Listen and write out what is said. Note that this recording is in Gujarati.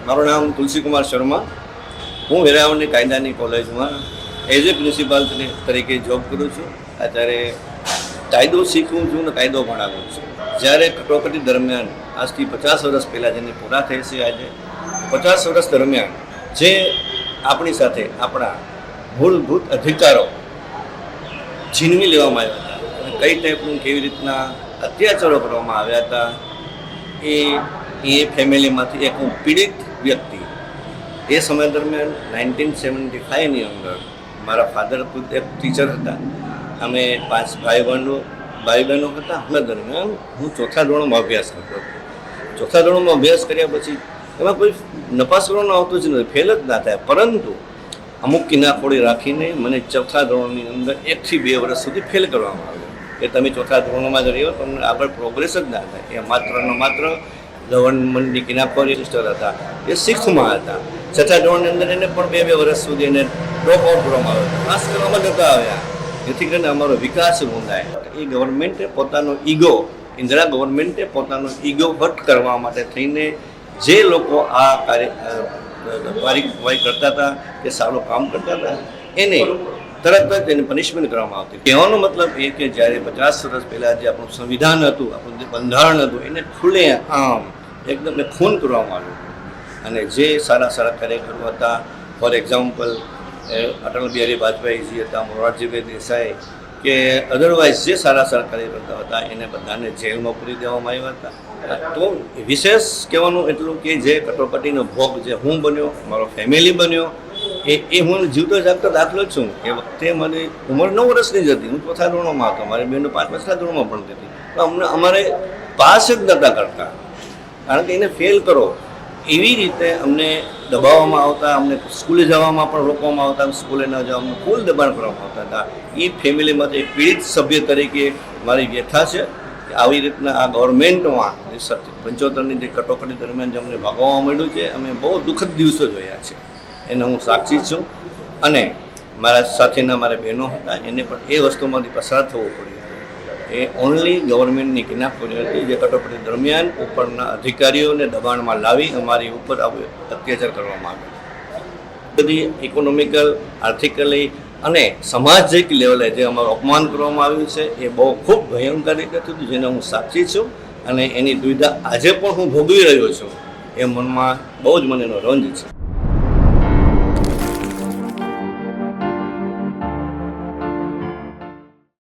મારું નામ તુલસીકુમાર શર્મા. હું વેરાવળની કાયદાની કોલેજમાં એઝ એ પ્રિન્સિપાલ તરીકે જોબ કરું છું. અત્યારે કાયદો શીખું છું અને કાયદો ભણાવું છું. જ્યારે કટોકટી દરમિયાન આજથી 50 વર્ષ પહેલાં જેની પૂરા થઈ છે, આજે 50 વર્ષ દરમિયાન જે આપણી સાથે આપણા મૂળભૂત અધિકારો છીનવી લેવામાં આવ્યા હતા અને કઈ ટાઈપનું કેવી રીતના અત્યાચારો કરવામાં આવ્યા હતા, એ ફેમિલીમાંથી એક હું પીડિત વ્યક્તિ એ સમય દરમિયાન 1975ની અંદર મારા ફાધર ખુદ એક ટીચર હતા. અમે 5 ભાઈ બહેનો હતા. અમે દરમિયાન હું ચોથા ધોરણમાં અભ્યાસ કરતો હતો. ચોથા ધોરણમાં અભ્યાસ કર્યા પછી એમાં કોઈ નપાસ કરવાનું આવતું જ નથી, ફેલ જ ના થાય. પરંતુ અમુક કિનાખોડી રાખીને મને ચોથા ધોરણની અંદર 1 થી 2 વર્ષ સુધી ફેલ કરવામાં આવ્યો કે તમે ચોથા ધોરણમાં જ રહ્યો, તમને આગળ પ્રોગ્રેસ જ ના થાય. એ માત્ર ગવર્મેન્ટની કિનાખોરી સિસ્ટર હતા, એ 6થમાં હતા. છઠ્ઠા ધોરણની અંદર એને પણ 2 વર્ષ સુધી એને ડ્રોપ આઉટ કરવામાં આવ્યો. પાસ કરવામાં નહોતા આવ્યા, જેથી કરીને અમારો વિકાસ રૂંધાય. એ ગવર્મેન્ટે પોતાનો ઈગો, ઇન્દિરા ગવર્મેન્ટે પોતાનો ઈગો હટ કરવા માટે થઈને જે લોકો આ કાર્યવાહી કરતા હતા, જે સારું કામ કરતા હતા, એને તરત જ એને પનિશમેન્ટ કરવામાં આવતી. કહેવાનો મતલબ એ કે જ્યારે 50 વર્ષ પહેલાં જે આપણું સંવિધાન હતું, આપણું જે બંધારણ હતું, એને ખુલ્લે આમ એકદમ ખૂન કરવામાં આવ્યું. અને જે સારા કાર્યકરો હતા, ફોર એક્ઝામ્પલ અટલ બિહારી વાજપેયીજી હતા, મોરારજીભાઈ દેસાઈ, કે અધરવાઇઝ જે સારા કાર્યકર્તા હતા, એને બધાને જેલમાં પૂરી દેવામાં આવ્યા હતા. તો વિશેષ કહેવાનું એટલું કે જે કટોકટીનો ભોગ જે હું બન્યો, મારો ફેમિલી બન્યો, એ હું જીવતો જાગતો દાખલો છું. એ વખતે મારી ઉંમર 9 વર્ષની જ હતી. હું ચોથા ધોરણમાં હતો, મારી બહેનો 5મા ધોરણમાં ભણતી હતી. તો અમારે પાસ જ નહોતા કરતા, કારણ કે એને ફેલ કરો એવી રીતે અમને દબાવવામાં આવતા. અમને સ્કૂલે જવામાં પણ રોકવામાં આવતા, સ્કૂલે ન જવા અમને ફૂલ દબાણ કરવામાં આવતા હતા. એ ફેમિલીમાંથી એક પીડિત સભ્ય તરીકે મારી વ્યથા છે કે આવી રીતના આ ગવર્મેન્ટમાં 75ની જે કટોકટી દરમિયાન જે અમને ભાગવવા મળ્યું છે, અમે બહુ દુઃખદ દિવસો જોયા છે. એને હું સાક્ષી છું. અને મારા સાથેના મારા બહેનો હતા, એને પણ એ વસ્તુમાંથી પસાર થવું પડ્યું. એ ઓનલી ગવર્મેન્ટની કિનાખોરી હતી, જે કટોકટી દરમિયાન ઉપરના અધિકારીઓને દબાણમાં લાવી અમારી ઉપર અત્યાચાર કરવામાં આવ્યો. બધી ઇકોનોમિકલ, આર્થિકલી અને સામાજિક લેવલે જે અમારું અપમાન કરવામાં આવ્યું છે, એ બહુ ખૂબ ભયંકર રીતે થયું, જેને હું સાક્ષી છું. અને એની દુવિધા આજે પણ હું ભોગવી રહ્યો છું. એ મનમાં બહુ જ મને એનો રંજ છે.